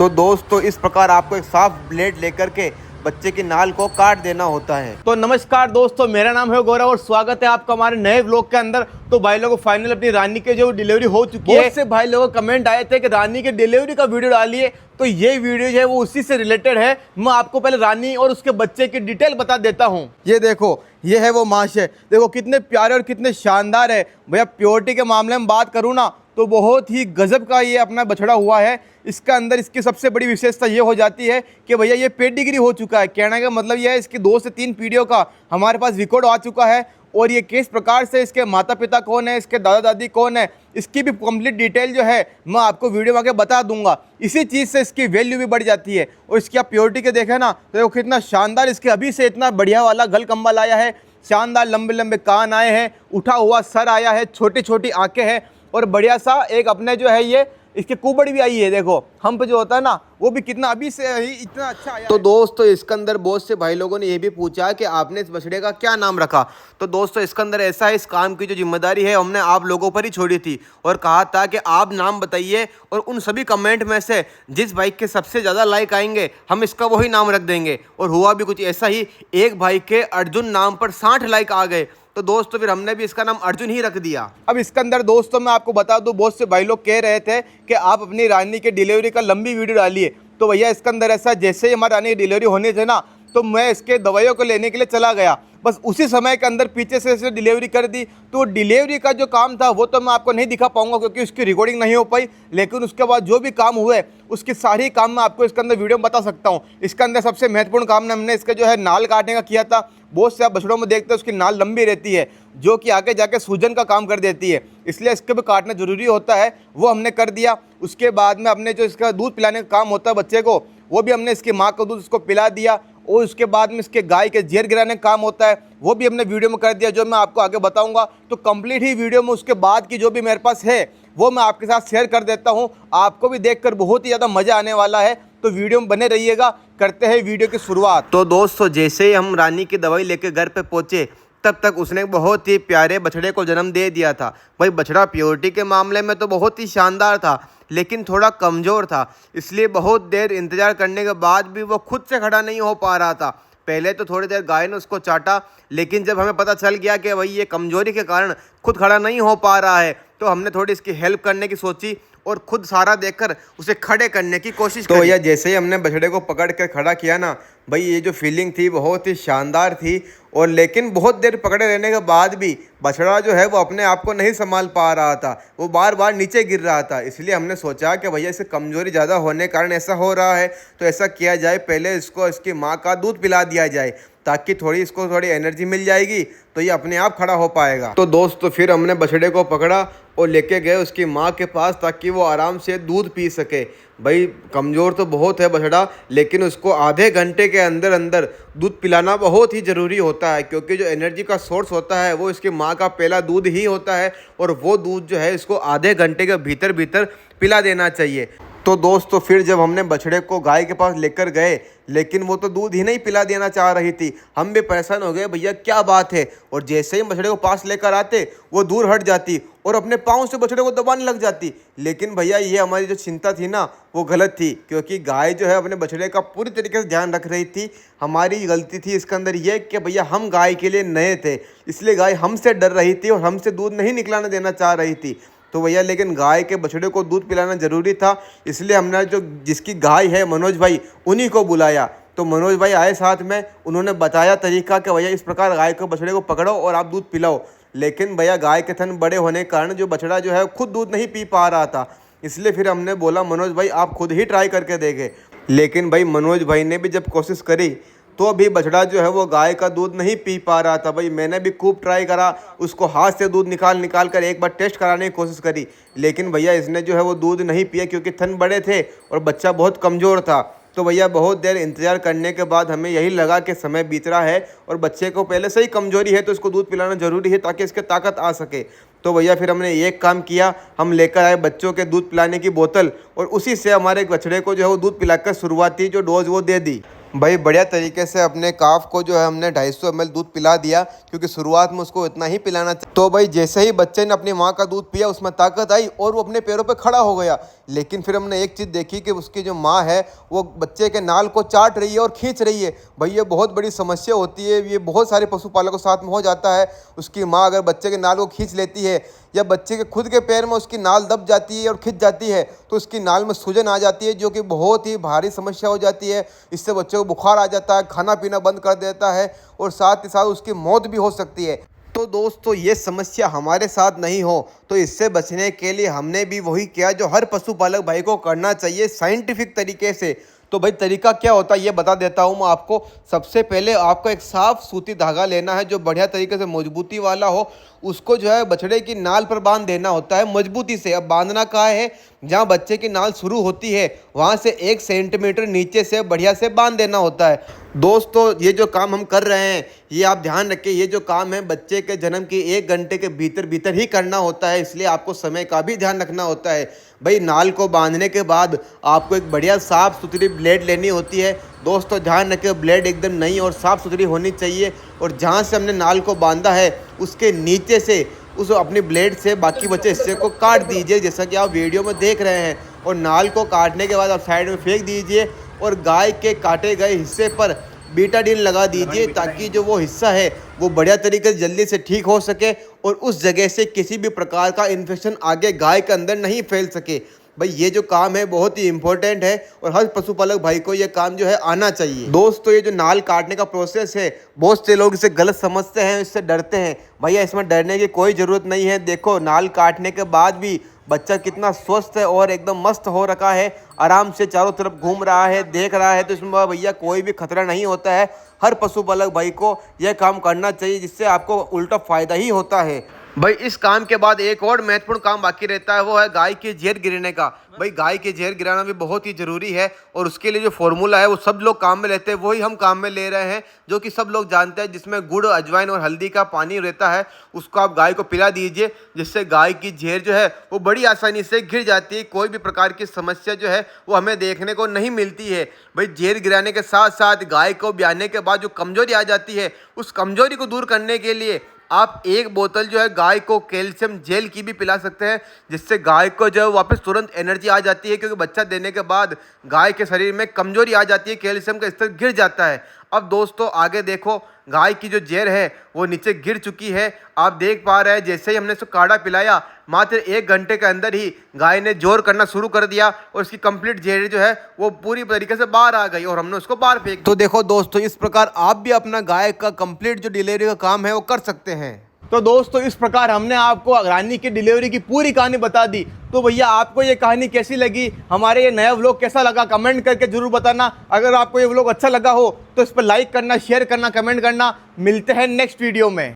तो दोस्तों इस प्रकार आपको एक साफ ब्लेड लेकर के बच्चे की नाल को काट देना होता है। तो नमस्कार दोस्तों, मेरा नाम है गौरव और स्वागत है आपका हमारे नए व्लॉग के अंदर। तो भाई लोगों फाइनल अपनी रानी के जो डिलीवरी हो चुकी है, से भाई लोगों कमेंट आए थे कि रानी के डिलीवरी का वीडियो डालिए। तो ये वीडियो जो है वो उसी से रिलेटेड है। मैं आपको पहले रानी और उसके बच्चे की डिटेल बता देता हूँ। ये देखो, ये है वो माशे, देखो कितने प्यारे और कितने शानदार है। भैया प्योरिटी के मामले में बात करूँ ना तो बहुत ही गजब का ये अपना बछड़ा हुआ है। इसका अंदर इसकी सबसे बड़ी विशेषता ये हो जाती है कि भैया ये पेडिग्री हो चुका है। कहने का मतलब ये है इसकी 2 से 3 पीढ़ियों का हमारे पास रिकॉर्ड आ चुका है। और ये किस प्रकार से, इसके माता पिता कौन है, इसके दादा दादी कौन है, इसकी भी कंप्लीट डिटेल जो है मैं आपको वीडियो में आगे बता दूंगा। इसी चीज़ से इसकी वैल्यू भी बढ़ जाती है। और इसकी आप प्योरिटी के देखें ना तो देखो कितना शानदार इसके अभी से इतना बढ़िया वाला गल कंबल आया है। शानदार लंबे लंबे कान आए हैं, उठा हुआ सर आया है, छोटी छोटी आंखें हैं और बढ़िया सा एक अपने जो है ये इसके कुबड़ भी आई है। देखो हम्प जो होता है ना वो भी कितना अभी से ही इतना अच्छा आया। तो दोस्तों इसके अंदर बहुत से भाई लोगों ने ये भी पूछा कि आपने इस बछड़े का क्या नाम रखा। तो दोस्तों इसके अंदर ऐसा है, इस काम की जो जिम्मेदारी है हमने आप लोगों पर ही छोड़ी थी और कहा था कि आप नाम बताइए और उन सभी कमेंट में से जिस भाई के सबसे ज़्यादा लाइक आएंगे हम इसका वही नाम रख देंगे। और हुआ भी कुछ ऐसा ही, एक भाई के अर्जुन नाम पर 60 लाइक आ गए। तो दोस्तों फिर हमने भी इसका नाम अर्जुन ही रख दिया। अब इसके अंदर दोस्तों मैं आपको बता दूं, बहुत से भाई लोग कह रहे थे कि आप अपनी रानी के डिलीवरी का लंबी वीडियो डालिए। तो भैया इसके अंदर ऐसा, जैसे ही हमारी रानी की डिलीवरी होनी थी ना तो मैं इसके दवाइयों को लेने के लिए चला गया। बस उसी समय के अंदर पीछे से इसे डिलीवरी कर दी। तो डिलीवरी का जो काम था वो तो मैं आपको नहीं दिखा पाऊंगा क्योंकि उसकी रिकॉर्डिंग नहीं हो पाई। लेकिन उसके बाद जो भी काम हुए उसके सारे काम मैं आपको इसके अंदर वीडियो में बता सकता हूँ। इसके अंदर सबसे महत्वपूर्ण काम हमने इसका जो है नाल काटने का किया था। बहुत से आप बछड़ों में देखते हैं उसकी नाल लंबी रहती है जो कि आगे जाके सूजन का काम कर देती है, इसलिए इसके भी काटना जरूरी होता है, वो हमने कर दिया। उसके बाद में हमने जो इसका दूध पिलाने का काम होता है बच्चे को, वो भी हमने इसकी माँ को दूध इसको पिला दिया। और उसके बाद में इसके गाय के जेर गिराने का काम होता है, वो भी हमने वीडियो में कर दिया, जो मैं आपको आगे बताऊंगा। तो कंप्लीट ही वीडियो में उसके बाद की जो भी मेरे पास है वो मैं आपके साथ शेयर कर देता हूं। आपको भी देखकर बहुत ही ज़्यादा मज़ा आने वाला है, तो वीडियो में बने रहिएगा। करते हैं वीडियो की शुरुआत। तो दोस्तों जैसे ही हम रानी की दवाई लेकर घर पे पहुंचे तब तक उसने बहुत ही प्यारे बछड़े को जन्म दे दिया था। भाई बछड़ा प्योरिटी के मामले में तो बहुत ही शानदार था लेकिन थोड़ा कमज़ोर था, इसलिए बहुत देर इंतज़ार करने के बाद भी वो खुद से खड़ा नहीं हो पा रहा था। पहले तो थोड़ी देर गाय ने उसको चाटा, लेकिन जब हमें पता चल गया कि भाई ये कमज़ोरी के कारण खुद खड़ा नहीं हो पा रहा है तो हमने थोड़ी इसकी हेल्प करने की सोची और खुद सारा देखकर उसे खड़े करने की कोशिश की। तो भैया जैसे ही हमने बछड़े को पकड़ कर खड़ा किया ना, भाई ये जो फीलिंग थी बहुत ही शानदार थी। और लेकिन बहुत देर पकड़े रहने के बाद भी बछड़ा जो है वो अपने आप को नहीं संभाल पा रहा था, वो बार बार नीचे गिर रहा था। इसलिए हमने सोचा कि भैया इसे कमज़ोरी ज़्यादा होने के कारण ऐसा हो रहा है, तो ऐसा किया जाए पहले इसको इसकी माँ का दूध पिला दिया जाए ताकि इसको थोड़ी एनर्जी मिल जाएगी तो ये अपने आप खड़ा हो पाएगा। तो दोस्तों फिर हमने बछड़े को पकड़ा और लेके गए उसकी माँ के पास ताकि वो आराम से दूध पी सके। भाई कमज़ोर तो बहुत है बछड़ा, लेकिन उसको आधे घंटे के अंदर अंदर दूध पिलाना बहुत ही ज़रूरी होता है क्योंकि जो एनर्जी का सोर्स होता है वो इसकी माँ का पहला दूध ही होता है और वो दूध जो है इसको आधे घंटे के भीतर भीतर पिला देना चाहिए। तो दोस्तों फिर जब हमने बछड़े को गाय के पास लेकर गए, लेकिन वो तो दूध ही नहीं पिला देना चाह रही थी। हम भी परेशान हो गए, भैया क्या बात है। और जैसे ही बछड़े को पास लेकर आते वो दूर हट जाती और अपने पाँव से बछड़े को दबाने लग जाती। लेकिन भैया ये हमारी जो चिंता थी ना वो गलत थी क्योंकि गाय जो है अपने बछड़े का पूरी तरीके से ध्यान रख रही थी। हमारी गलती थी इसके अंदर ये कि भैया हम गाय के लिए नए थे, इसलिए गाय हमसे डर रही थी और हमसे दूध नहीं निकलाने देना चाह रही थी। तो भैया लेकिन गाय के बछड़े को दूध पिलाना ज़रूरी था, इसलिए हमने जो जिसकी गाय है मनोज भाई उन्हीं को बुलाया। तो मनोज भाई आए साथ में, उन्होंने बताया तरीका कि भैया इस प्रकार गाय को बछड़े को पकड़ो और आप दूध पिलाओ। लेकिन भैया गाय के थन बड़े होने के कारण जो बछड़ा जो है खुद दूध नहीं पी पा रहा था, इसलिए फिर हमने बोला मनोज भाई आप खुद ही ट्राई करके देखें। लेकिन भाई मनोज भाई ने भी जब कोशिश करी तो अभी बछड़ा जो है वो गाय का दूध नहीं पी पा रहा था। भाई मैंने भी खूब ट्राई करा, उसको हाथ से दूध निकाल कर एक बार टेस्ट कराने की कोशिश करी, लेकिन भैया इसने जो है वो दूध नहीं पिया क्योंकि थन बड़े थे और बच्चा बहुत कमज़ोर था। तो भैया बहुत देर इंतज़ार करने के बाद हमें यही लगा कि समय बीत रहा है और बच्चे को पहले से ही कमज़ोरी है तो इसको दूध पिलाना ज़रूरी है ताकि इसके ताकत आ सके। तो भैया फिर हमने एक काम किया, हम लेकर आए बच्चों के दूध पिलाने की बोतल और उसी से हमारे बछड़े को जो है वो दूध पिलाकर शुरुआती जो डोज वो दे दी। भाई बढ़िया तरीके से अपने काफ को जो है हमने 250 ml दूध पिला दिया क्योंकि शुरुआत में उसको इतना ही पिलाना था। तो भाई जैसे ही बच्चे ने अपनी माँ का दूध पिया उसमें ताकत आई और वो अपने पैरों पे खड़ा हो गया। लेकिन फिर हमने एक चीज़ देखी कि उसकी जो माँ है वो बच्चे के नाल को चाट रही है और खींच रही है। भाई ये बहुत बड़ी समस्या होती है, ये बहुत सारे पशुपालकों के साथ में हो जाता है। उसकी माँ अगर बच्चे के नाल को खींच लेती है या बच्चे के खुद के पैर में उसकी नाल दब जाती है और खिंच जाती है तो उसकी नाल में सूजन आ जाती है, जो कि बहुत ही भारी समस्या हो जाती है। इससे बच्चे को बुखार आ जाता है, खाना पीना बंद कर देता है और साथ ही साथ उसकी मौत भी हो सकती है। तो दोस्तों ये समस्या हमारे साथ नहीं हो तो इससे बचने के लिए हमने भी वही किया जो हर पशुपालक भाई को करना चाहिए साइंटिफिक तरीके से। तो भाई तरीका क्या होता है ये बता देता हूँ मैं आपको। सबसे पहले आपको एक साफ सूती धागा लेना है जो बढ़िया तरीके से मजबूती वाला हो। उसको जो है बछड़े की नाल पर बांध देना होता है मजबूती से। अब बांधना कहाँ है, जहाँ बच्चे की नाल शुरू होती है वहाँ से 1 सेंटीमीटर नीचे से बढ़िया से बांध देना होता है। दोस्तों ये जो काम हम कर रहे हैं ये आप ध्यान रखें, ये जो काम है बच्चे के जन्म की 1 घंटे के भीतर भीतर ही करना होता है, इसलिए आपको समय का भी ध्यान रखना होता है। भाई नाल को बांधने के बाद आपको एक बढ़िया साफ़ सुथरी ब्लेड लेनी होती है। दोस्तों ध्यान रखें ब्लेड एकदम नई और साफ़ सुथरी होनी चाहिए और जहाँ से हमने नाल को बांधा है उसके नीचे से उस अपनी ब्लेड से बाकी बचे हिस्से को काट दीजिए जैसा कि आप वीडियो में देख रहे हैं। और नाल को काटने के बाद आप साइड में फेंक दीजिए और गाय के काटे गए हिस्से पर बीटाडीन लगा दीजिए ताकि जो वो हिस्सा है वो बढ़िया तरीके से जल्दी से ठीक हो सके और उस जगह से किसी भी प्रकार का इन्फेक्शन आगे गाय के अंदर नहीं फैल सके। भाई ये जो काम है बहुत ही इंपॉर्टेंट है और हर पशुपालक भाई को ये काम जो है आना चाहिए। दोस्तों ये जो नाल काटने का प्रोसेस है बहुत से लोग इसे गलत समझते हैं, इससे डरते हैं। भैया इसमें डरने की कोई ज़रूरत नहीं है। देखो नाल काटने के बाद भी बच्चा कितना स्वस्थ है और एकदम मस्त हो रखा है, आराम से चारों तरफ घूम रहा है, देख रहा है, तो इसमें भैया कोई भी खतरा नहीं होता है। हर पशुपालक भाई को यह काम करना चाहिए जिससे आपको उल्टा फ़ायदा ही होता है। भाई इस काम के बाद एक और महत्वपूर्ण काम बाकी रहता है, वो है गाय के जहर गिरने का। भाई गाय के जहर गिराना भी बहुत ही ज़रूरी है और उसके लिए जो फॉर्मूला है वो सब लोग काम में लेते हैं, वही हम काम में ले रहे हैं, जो कि सब लोग जानते हैं, जिसमें गुड़, अजवाइन और हल्दी का पानी रहता है। उसको आप गाय को पिला दीजिए जिससे गाय की जहर जो है वो बड़ी आसानी से गिर जाती है। कोई भी प्रकार की समस्या जो है वो हमें देखने को नहीं मिलती है। भाई जहर गिराने के साथ साथ गाय को ब्याने के बाद जो कमजोरी आ जाती है उस कमजोरी को दूर करने के लिए आप 1 बोतल जो है गाय को कैल्शियम जेल की भी पिला सकते हैं, जिससे गाय को जो है वापस तुरंत एनर्जी आ जाती है, क्योंकि बच्चा देने के बाद गाय के शरीर में कमजोरी आ जाती है, कैल्शियम का स्तर गिर जाता है। अब दोस्तों आगे देखो गाय की जो जहर है वो नीचे गिर चुकी है। आप देख पा रहे हैं जैसे ही हमने इसको काढ़ा पिलाया मात्र 1 घंटे के अंदर ही गाय ने जोर करना शुरू कर दिया और इसकी कंप्लीट जहर जो है वो पूरी तरीके से बाहर आ गई और हमने उसको बाहर फेंक। तो देखो दोस्तों इस प्रकार आप भी अपना गाय का कंप्लीट जो डिलीवरी का काम है वो कर सकते हैं। तो दोस्तों इस प्रकार हमने आपको रानी की डिलीवरी की पूरी कहानी बता दी। तो भैया आपको ये कहानी कैसी लगी, हमारे ये नया व्लॉग कैसा लगा, कमेंट करके जरूर बताना। अगर आपको ये व्लॉग अच्छा लगा हो तो इस पर लाइक करना, शेयर करना, कमेंट करना। मिलते हैं नेक्स्ट वीडियो में।